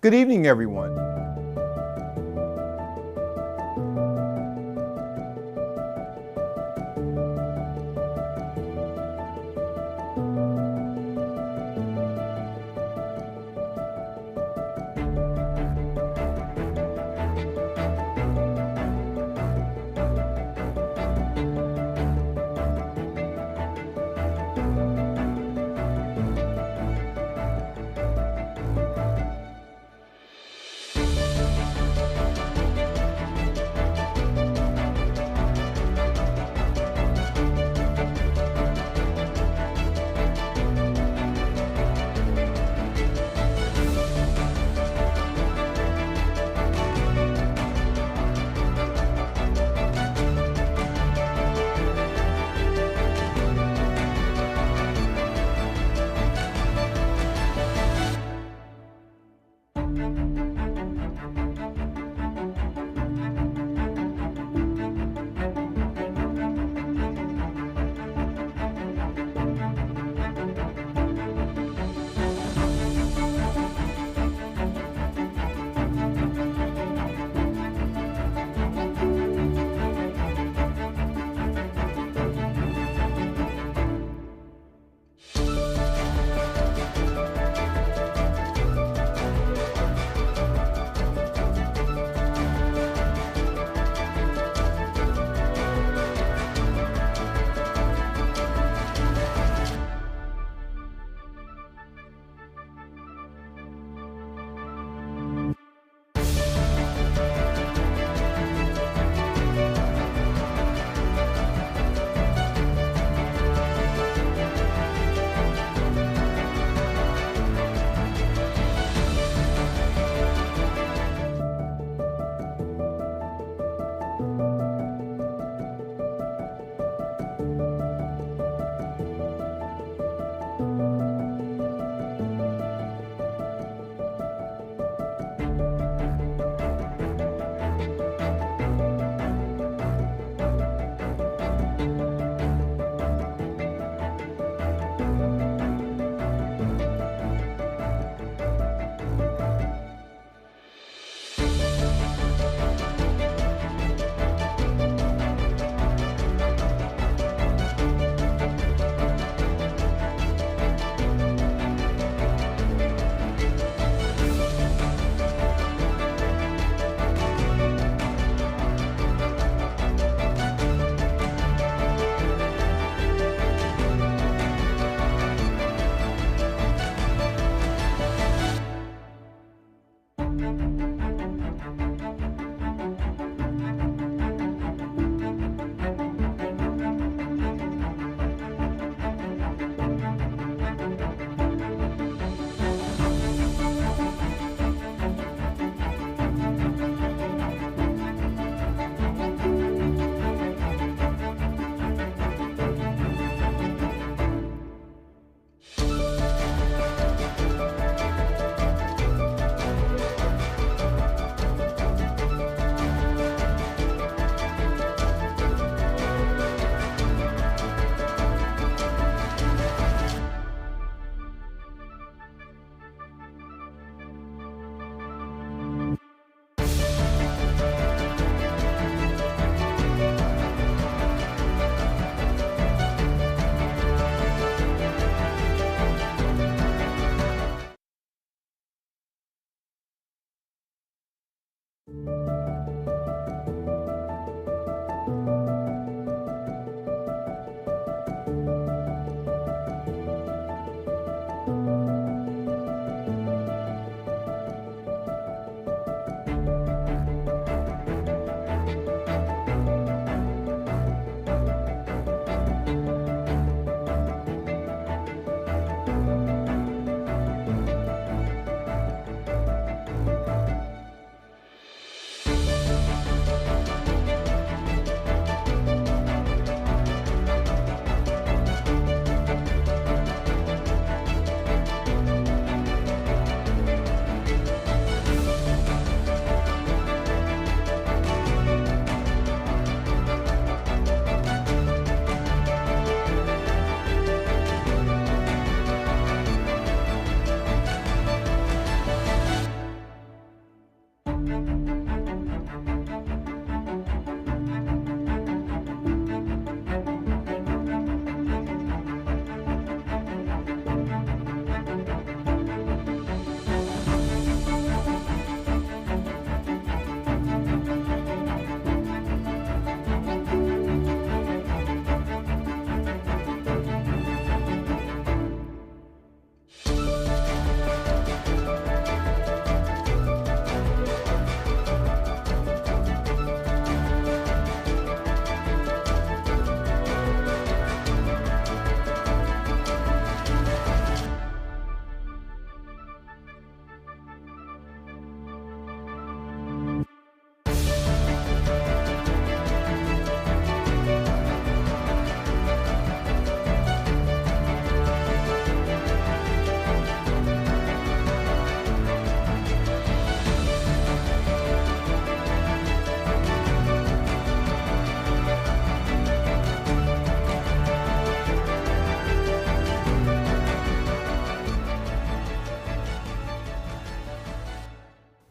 Good evening, everyone.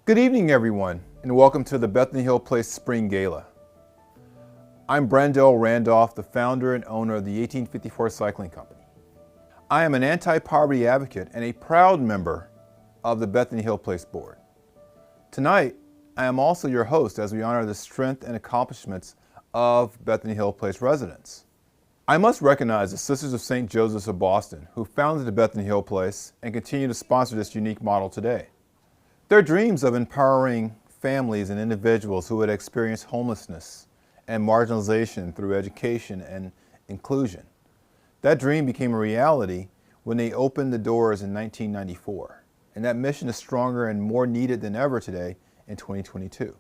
Good evening, everyone, and welcome to the Bethany Hill Place Spring Gala. I'm Brandell Randolph, the founder and owner of the 1854 Cycling Company. I am an anti-poverty advocate and a proud member of the Bethany Hill Place Board. Tonight, I am also your host as we honor the strength and accomplishments of Bethany Hill Place residents. I must recognize the Sisters of St. Joseph's of Boston, who founded the Bethany Hill Place and continue to sponsor this unique model today. Their dreams of empowering families and individuals who had experienced homelessness and marginalization through education and inclusion. That dream became a reality when they opened the doors in 1994, and that mission is stronger and more needed than ever today in 2022.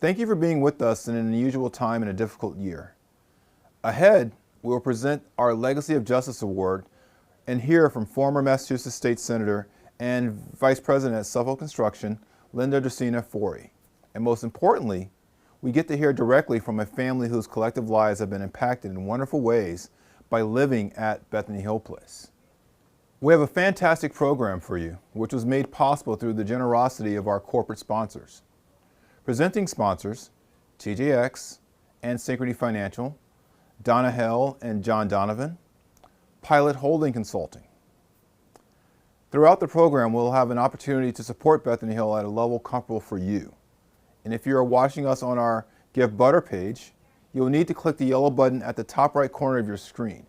Thank you for being with us in an unusual time and a difficult year. Ahead, we will present our Legacy of Justice Award and hear from former Massachusetts State Senator and Vice President at Suffolk Construction, Linda Dracena Forey. And most importantly, we get to hear directly from a family whose collective lives have been impacted in wonderful ways by living at Bethany Hill Place. We have a fantastic program for you, which was made possible through the generosity of our corporate sponsors. Presenting sponsors, TJX and Synchrony Financial, Donna Hell and John Donovan, Pilot Holding Consulting. Throughout the program, we'll have an opportunity to support Bethany Hill at a level comfortable for you. And if you are watching us on our Give Butter page, you'll need to click the yellow button at the top right corner of your screen.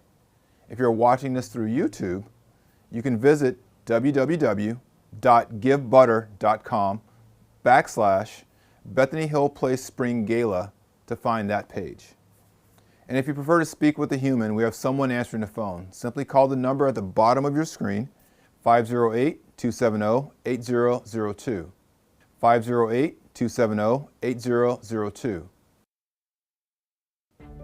If you're watching this through YouTube, you can visit www.givebutter.com /Bethany Hill Place Spring Gala to find that page. And if you prefer to speak with a human, we have someone answering the phone. Simply call the number at the bottom of your screen, 508-270-8002. 508-270-8002.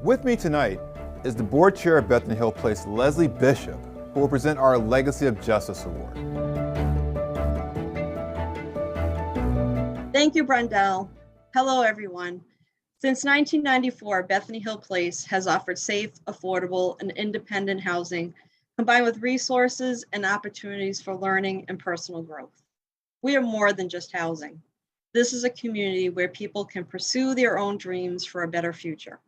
With me tonight is the board chair of Bethany Hill Place, Leslie Bishop, who will present our Legacy of Justice Award. Thank you, Brendel. Hello, everyone. Since 1994, Bethany Hill Place has offered safe, affordable, and independent housing, combined with resources and opportunities for learning and personal growth. We are more than just housing. This is a community where people can pursue their own dreams for a better future.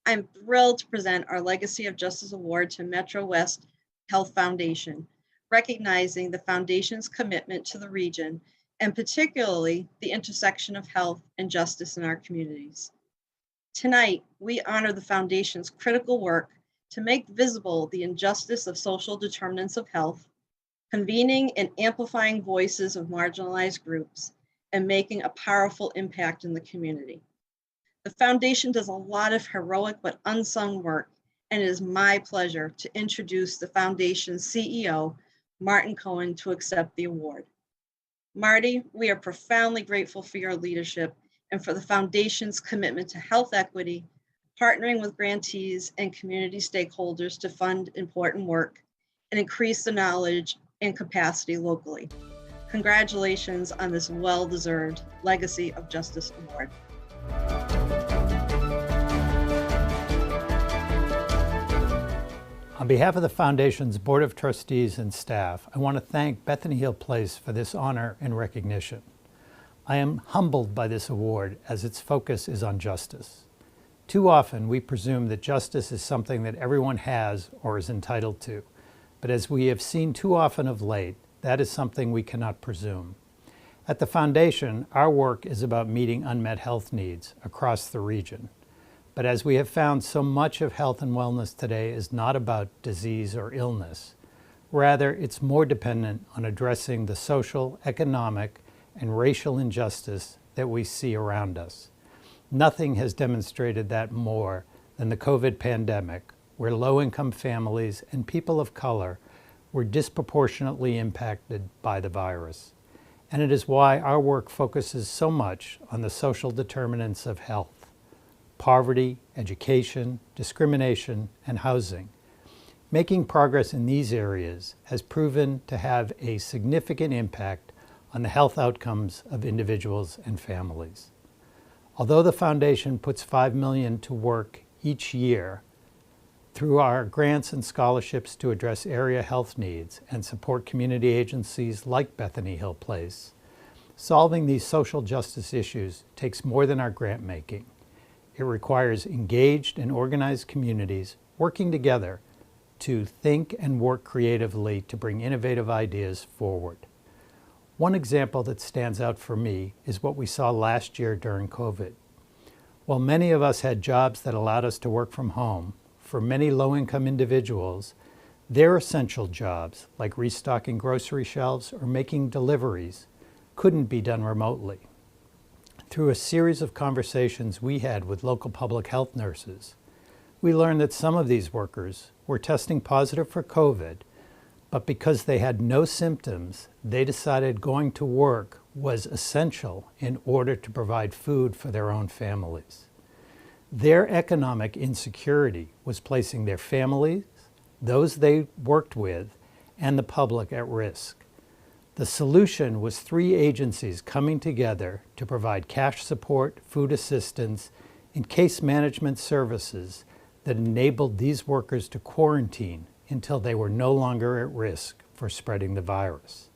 I'm thrilled to present our Legacy of Justice Award to Metro West Health Foundation, recognizing the foundation's commitment to the region and particularly the intersection of health and justice in our communities. Tonight, we honor the foundation's critical work to make visible the injustice of social determinants of health, convening and amplifying voices of marginalized groups, and making a powerful impact in the community. The foundation does a lot of heroic but unsung work, and it is my pleasure to introduce the foundation's CEO, Martin Cohen, to accept the award. Marty, we are profoundly grateful for your leadership and for the foundation's commitment to health equity, partnering with grantees and community stakeholders to fund important work and increase the knowledge and capacity locally. Congratulations on this well-deserved Legacy of Justice Award. On behalf of the Foundation's Board of Trustees and staff, I want to thank Bethany Hill Place for this honor and recognition. I am humbled by this award as its focus is on justice. Too often we presume that justice is something that everyone has or is entitled to, but as we have seen too often of late, that is something we cannot presume. At the Foundation, our work is about meeting unmet health needs across the region. But as we have found, so much of health and wellness today is not about disease or illness. Rather, it's more dependent on addressing the social, economic, and racial injustice that we see around us. Nothing has demonstrated that more than the COVID pandemic, where low-income families and people of color were disproportionately impacted by the virus. And it is why our work focuses so much on the social determinants of health: poverty, education, discrimination, and housing. Making progress in these areas has proven to have a significant impact on the health outcomes of individuals and families. Although the Foundation puts $5 million to work each year through our grants and scholarships to address area health needs and support community agencies like Bethany Hill Place, solving these social justice issues takes more than our grant making. It requires engaged and organized communities working together to think and work creatively to bring innovative ideas forward. One example that stands out for me is what we saw last year during COVID. While many of us had jobs that allowed us to work from home, for many low-income individuals, their essential jobs, like restocking grocery shelves or making deliveries, couldn't be done remotely. Through a series of conversations we had with local public health nurses, we learned that some of these workers were testing positive for COVID, but because they had no symptoms, they decided going to work was essential in order to provide food for their own families. Their economic insecurity was placing their families, those they worked with, and the public at risk. The solution was 3 agencies coming together to provide cash support, food assistance, and case management services that enabled these workers to quarantine until they were no longer at risk for spreading the virus.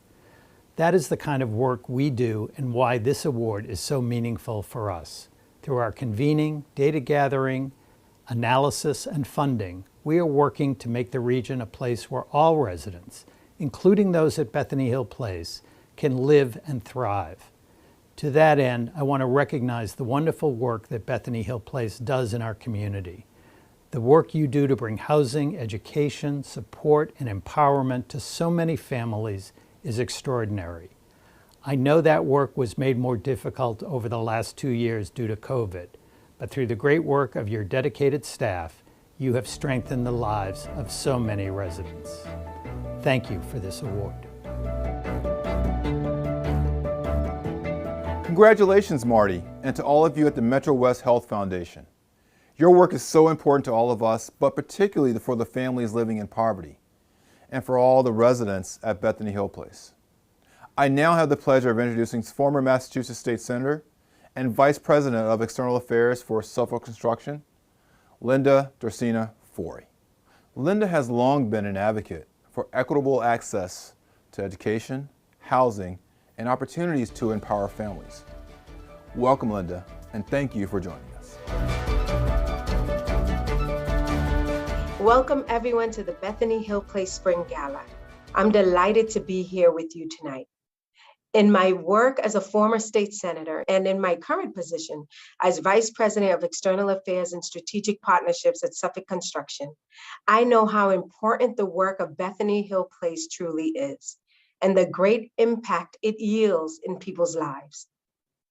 That is the kind of work we do and why this award is so meaningful for us. Through our convening, data gathering, analysis, and funding, we are working to make the region a place where all residents, including those at Bethany Hill Place, can live and thrive. To that end, I want to recognize the wonderful work that Bethany Hill Place does in our community. The work you do to bring housing, education, support, and empowerment to so many families is extraordinary. I know that work was made more difficult over the last 2 years due to COVID, but through the great work of your dedicated staff, you have strengthened the lives of so many residents. Thank you for this award. Congratulations, Marty, and to all of you at the Metro West Health Foundation. Your work is so important to all of us, but particularly for the families living in poverty, and for all the residents at Bethany Hill Place. I now have the pleasure of introducing former Massachusetts State Senator and Vice President of External Affairs for Suffolk Construction, Linda Dorsina Forey. Linda has long been an advocate for equitable access to education, housing, and opportunities to empower families. Welcome, Linda, and thank you for joining us. Welcome everyone to the Bethany Hill Place Spring Gala. I'm delighted to be here with you tonight. In my work as a former state senator and in my current position as Vice President of External Affairs and Strategic Partnerships at Suffolk Construction, I know how important the work of Bethany Hill Place truly is and the great impact it yields in people's lives.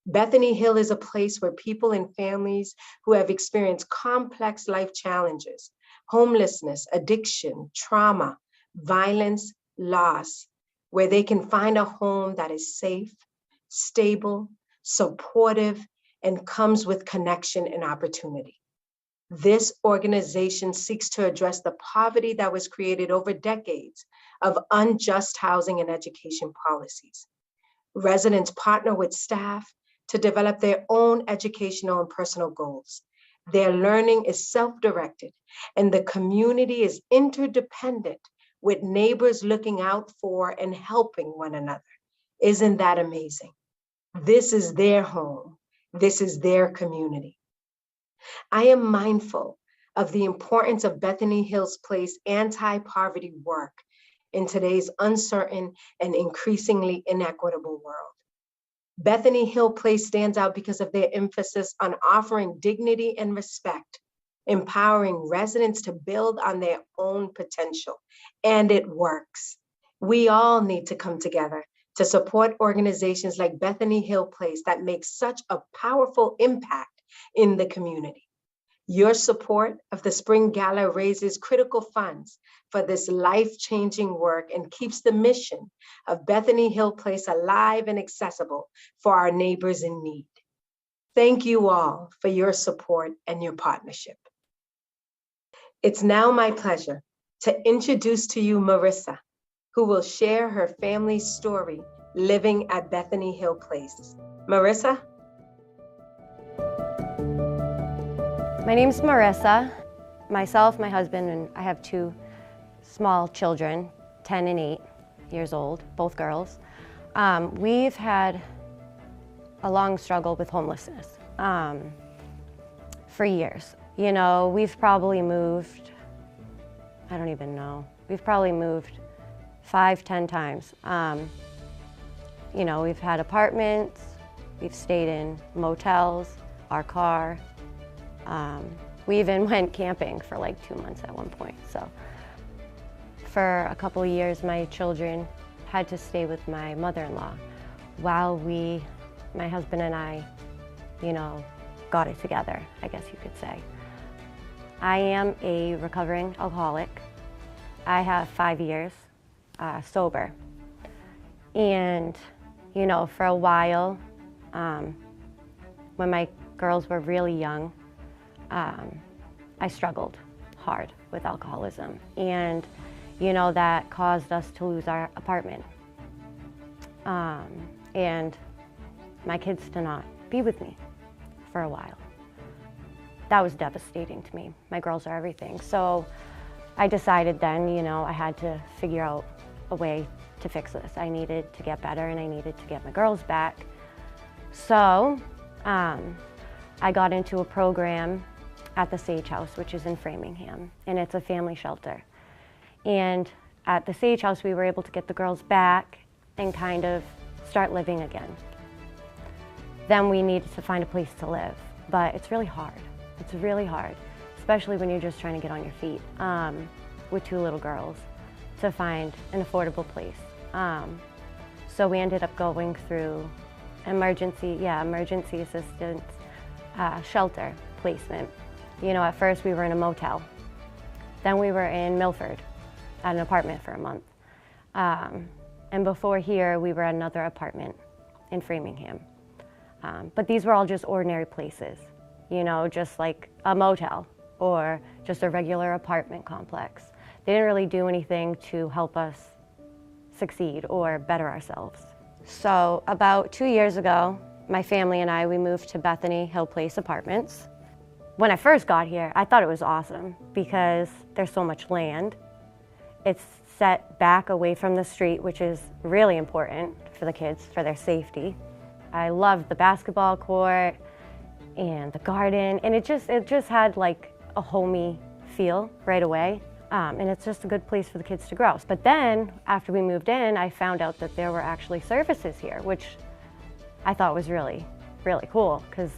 Bethany Hill is a place where people and families who have experienced complex life challenges, homelessness, addiction, trauma, violence, loss, where they can find a home that is safe, stable, supportive, and comes with connection and opportunity. This organization seeks to address the poverty that was created over decades of unjust housing and education policies. Residents partner with staff to develop their own educational and personal goals. Their learning is self-directed, and the community is interdependent, with neighbors looking out for and helping one another. Isn't that amazing? This is their home. This is their community. I am mindful of the importance of Bethany Hills Place anti-poverty work in today's uncertain and increasingly inequitable world. Bethany Hill Place stands out because of their emphasis on offering dignity and respect, empowering residents to build on their own potential, and it works. We all need to come together to support organizations like Bethany Hill Place that make such a powerful impact in the community. Your support of the Spring Gala raises critical funds for this life-changing work and keeps the mission of Bethany Hill Place alive and accessible for our neighbors in need. Thank you all for your support and your partnership. It's now my pleasure to introduce to you Marissa, who will share her family's story living at Bethany Hill Place. Marissa? My name's Marissa. Myself, my husband, and I have two small children, 10 and 8 years old, both girls. We've had a long struggle with homelessness for years. You know, we've probably moved, I don't even know, we've probably moved 5-10 times. You know, we've had apartments, we've stayed in motels, our car. We even went camping for like 2 months at one point. So for a couple of years, my children had to stay with my mother-in-law while my husband and I, you know, got it together, I guess you could say. I am a recovering alcoholic. I have 5 years sober. And, you know, for a while, when my girls were really young, I struggled hard with alcoholism. And, you know, that caused us to lose our apartment. And my kids to not be with me for a while. That was devastating to me. My girls are everything. So I decided then, you know, I had to figure out a way to fix this. I needed to get better and I needed to get my girls back. So I got into a program at the Sage House, which is in Framingham, and it's a family shelter. And at the Sage House, we were able to get the girls back and kind of start living again. Then we needed to find a place to live, but it's really hard. It's really hard, especially when you're just trying to get on your feet with 2 little girls, to find an affordable place. So we ended up going through emergency assistance shelter placement. You know, at first we were in a motel. Then we were in Milford at an apartment for a month. And before here, we were at another apartment in Framingham. But these were all just ordinary places, you know, just like a motel or just a regular apartment complex. They didn't really do anything to help us succeed or better ourselves. So about 2 years ago, my family and I, we moved to Bethany Hill Place Apartments. When I first got here, I thought it was awesome because there's so much land. It's set back away from the street, which is really important for the kids, for their safety. I loved the basketball court and the garden, and it just had like a homey feel right away. And it's just a good place for the kids to grow. But then, after we moved in, I found out that there were actually services here, which I thought was really, really cool, because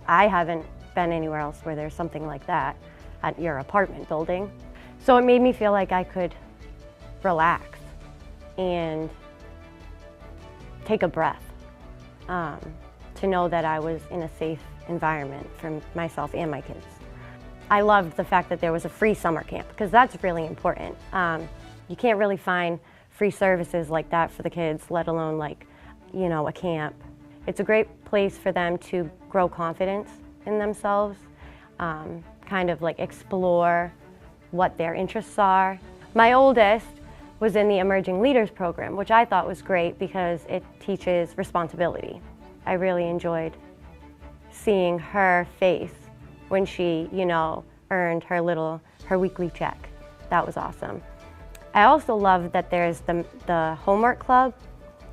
I haven't been anywhere else where there's something like that at your apartment building. So it made me feel like I could relax and take a breath, to know that I was in a safe environment for myself and my kids. I loved the fact that there was a free summer camp, because that's really important. You can't really find free services like that for the kids, let alone like, you know, a camp. It's a great place for them to grow confidence in themselves, kind of like explore what their interests are. My oldest was in the Emerging Leaders program, which I thought was great because it teaches responsibility. I really enjoyed seeing her face when she, you know, earned her weekly check. That was awesome. I also love that there's the homework club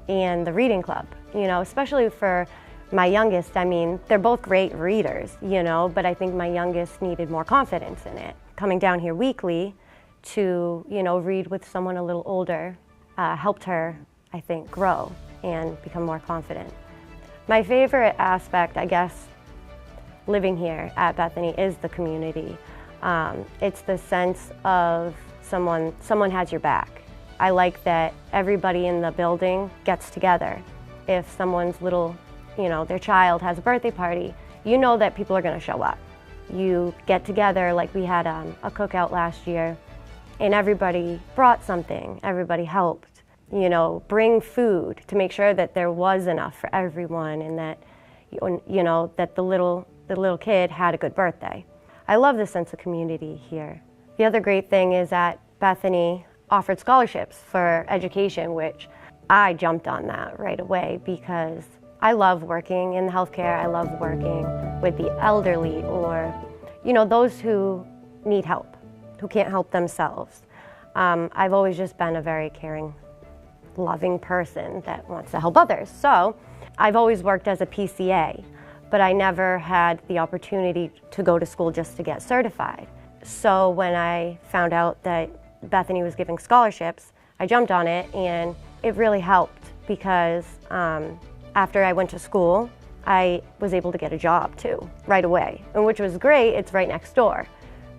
and the reading club, you know, especially for my youngest. I mean, they're both great readers, you know, but I think my youngest needed more confidence in it. Coming down here weekly to, you know, read with someone a little older helped her, I think, grow and become more confident. My favorite aspect, I guess, living here at Bethany is the community. It's the sense of someone has your back. I like that everybody in the building gets together. If someone's little, you know, their child has a birthday party, you know that people are gonna show up. You get together, like we had a cookout last year, and everybody brought something, everybody helped, you know, bring food to make sure that there was enough for everyone and that, you know, that the little kid had a good birthday. I love the sense of community here. The other great thing is that Bethany offered scholarships for education, which I jumped on that right away because I love working in healthcare. I love working with the elderly or, you know, those who need help, who can't help themselves. I've always just been a very caring, loving person that wants to help others. So I've always worked as a PCA, but I never had the opportunity to go to school just to get certified. So when I found out that Bethany was giving scholarships, I jumped on it, and it really helped because after I went to school, I was able to get a job too, right away, and which was great. It's right next door.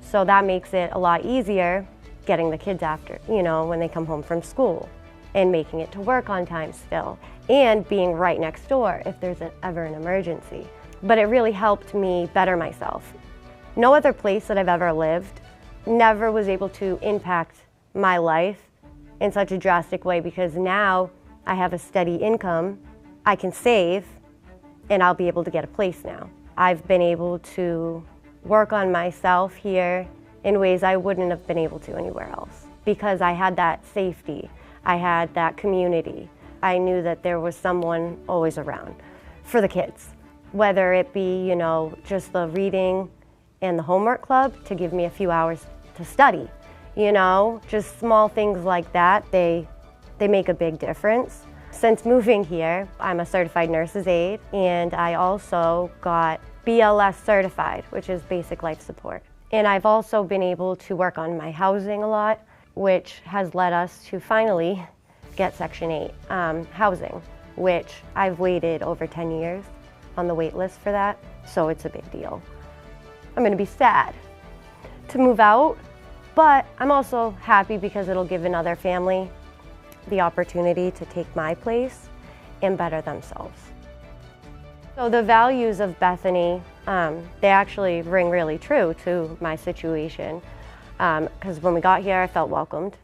So that makes it a lot easier getting the kids after, you know, when they come home from school, and making it to work on time still, and being right next door if there's ever an emergency. But it really helped me better myself. No other place that I've ever lived never was able to impact my life in such a drastic way, because now I have a steady income, I can save, and I'll be able to get a place now. I've been able to work on myself here in ways I wouldn't have been able to anywhere else because I had that safety, I had that community. I knew that there was someone always around for the kids, whether it be, you know, just the reading and the homework club to give me a few hours to study. You know, just small things like that, they make a big difference. Since moving here, I'm a certified nurse's aide, and I also got BLS certified, which is basic life support. And I've also been able to work on my housing a lot, which has led us to finally get Section 8 housing, which I've waited over 10 years on the wait list for that, so it's a big deal. I'm gonna be sad to move out, but I'm also happy because it'll give another family the opportunity to take my place and better themselves. So the values of Bethany, they actually ring really true to my situation. Because when we got here, I felt welcomed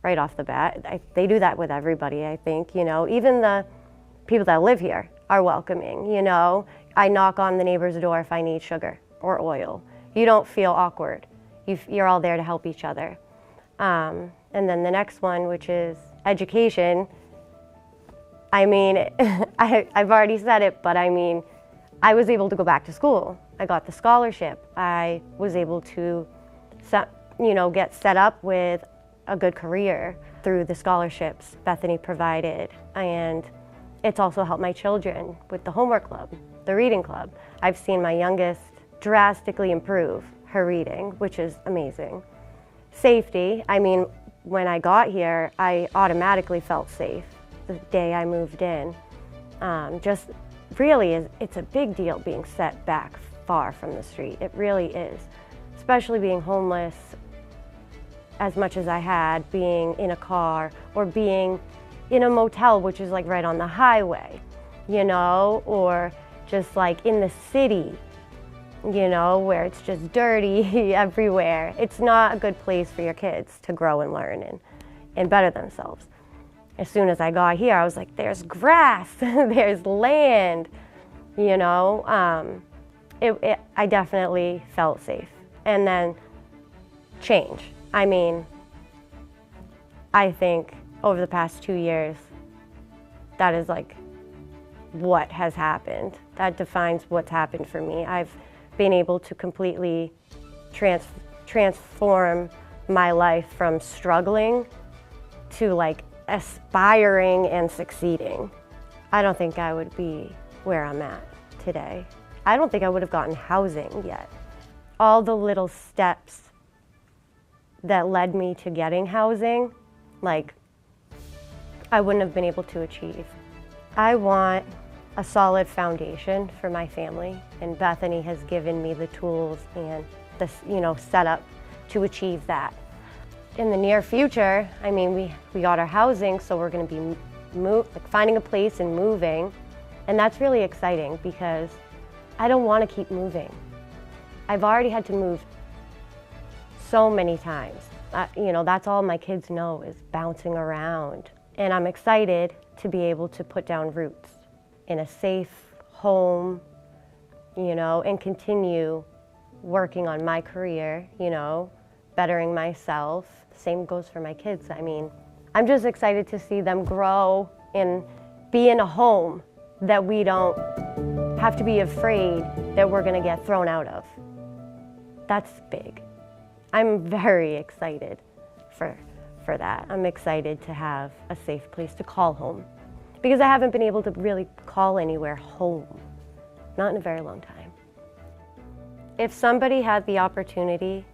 right off the bat. They do that with everybody, I think, you know. Even the people that live here are welcoming, you know. I knock on the neighbor's door if I need sugar or oil. You don't feel awkward. You're all there to help each other. And then the next one, which is education. I mean, I've already said it, but I mean, I was able to go back to school. I got the scholarship. I was able to, get set up with a good career through the scholarships Bethany provided. And it's also helped my children with the homework club, the reading club. I've seen my youngest drastically improve her reading, which is amazing. Safety, I mean, when I got here, I automatically felt safe the day I moved in. Just really, it's a big deal being set back far from the street. It really is, especially being homeless as much as I had, being in a car or being in a motel, which is like right on the highway, you know, or just like in the city, you know, where it's just dirty everywhere. It's not a good place for your kids to grow and learn and better themselves. As soon as I got here, I was like, there's grass, there's land, you know. I definitely felt safe. And then change. I mean, I think over the past 2 years, that is like what has happened. That defines what's happened for me. I've been able to completely transform my life from struggling to like aspiring and succeeding. I don't think I would be where I'm at today. I don't think I would have gotten housing yet. All the little steps that led me to getting housing, like, I wouldn't have been able to achieve. I want a solid foundation for my family, and Bethany has given me the tools and the setup to achieve that. In the near future, I mean, we got our housing, so we're going to be finding a place and moving, and that's really exciting because I don't want to keep moving. I've already had to move so many times. That's all my kids know is bouncing around, and I'm excited to be able to put down roots in a safe home, and continue working on my career, bettering myself. Same goes for my kids. I mean, I'm just excited to see them grow and be in a home that we don't have to be afraid that we're gonna get thrown out of. That's big. I'm very excited for that. I'm excited to have a safe place to call home because I haven't been able to really call anywhere home, not in a very long time. If somebody had the opportunity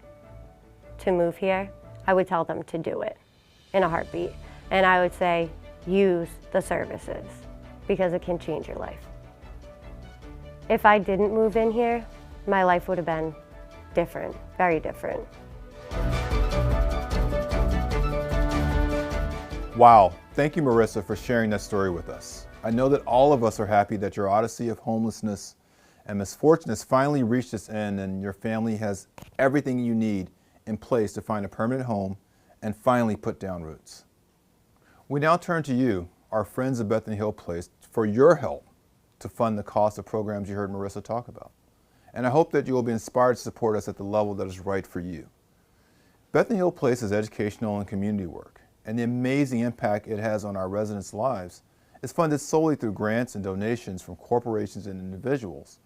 to move here, I would tell them to do it in a heartbeat. And I would say, use the services because it can change your life. If I didn't move in here, my life would have been different, very different. Wow, thank you, Marissa, for sharing that story with us. I know that all of us are happy that your odyssey of homelessness and misfortune has finally reached its end and your family has everything you need in place to find a permanent home and finally put down roots. We now turn to you, our friends of Bethany Hill Place, for your help to fund the cost of programs you heard Marissa talk about. And I hope that you will be inspired to support us at the level that is right for you. Bethany Hill Place is educational and community work, and the amazing impact it has on our residents' lives is funded solely through grants and donations from corporations and individuals,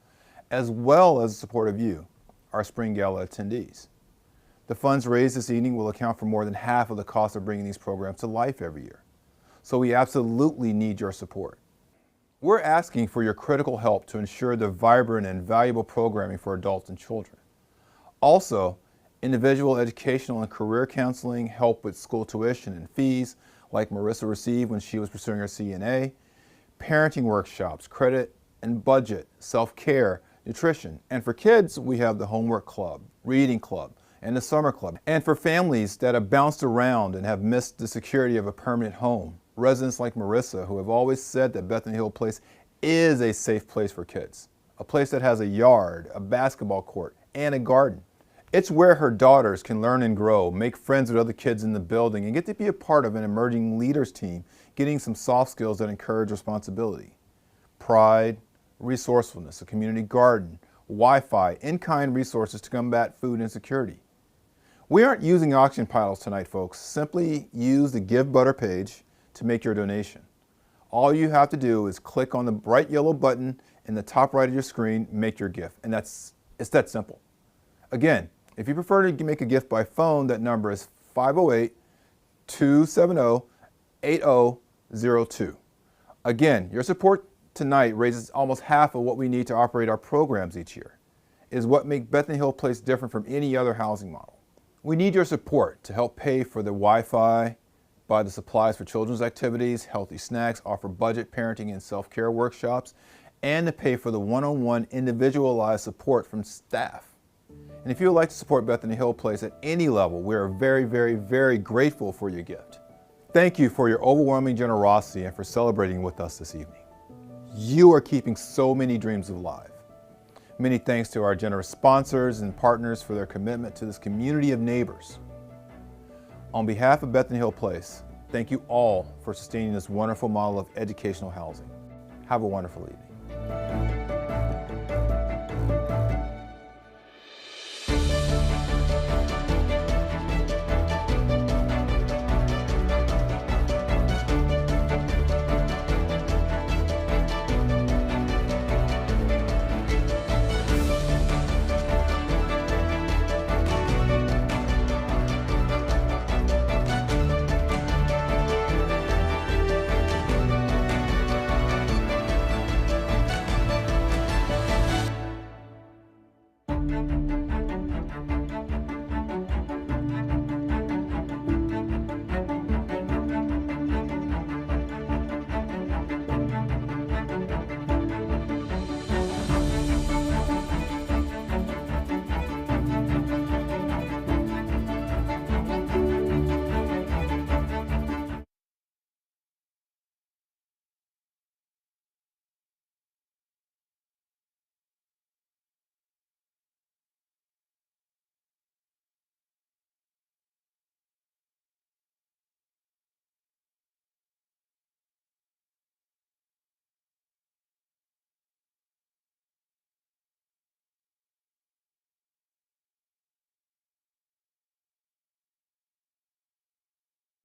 as well as the support of you, our Spring Gala attendees. The funds raised this evening will account for more than half of the cost of bringing these programs to life every year. So we absolutely need your support. We're asking for your critical help to ensure the vibrant and valuable programming for adults and children. Also, individual educational and career counseling, help with school tuition and fees, like Marissa received when she was pursuing her CNA, parenting workshops, credit and budget, self-care, nutrition. And for kids, we have the homework club, reading club, and the summer club. And for families that have bounced around and have missed the security of a permanent home, residents like Marissa who have always said that Bethany Hill Place is a safe place for kids. A place that has a yard, a basketball court, and a garden. It's where her daughters can learn and grow, make friends with other kids in the building, and get to be a part of an emerging leaders team, getting some soft skills that encourage responsibility. Pride, resourcefulness, a community garden, Wi-Fi, in-kind resources to combat food insecurity. We aren't using auction piles tonight, folks. Simply use the Give Butter page to make your donation. All you have to do is click on the bright yellow button in the top right of your screen, make your gift, and it's that simple. Again, if you prefer to make a gift by phone, that number is 508-270-8002. Again, your support tonight raises almost half of what we need to operate our programs each year. It is what makes Bethany Hill Place different from any other housing model. We need your support to help pay for the Wi-Fi, buy the supplies for children's activities, healthy snacks, offer budget parenting and self-care workshops, and to pay for the one-on-one individualized support from staff. And if you would like to support Bethany Hill Place at any level, we are very, very, very grateful for your gift. Thank you for your overwhelming generosity and for celebrating with us this evening. You are keeping so many dreams alive. Many thanks to our generous sponsors and partners for their commitment to this community of neighbors. On behalf of Bethany Hill Place, thank you all for sustaining this wonderful model of educational housing. Have a wonderful evening.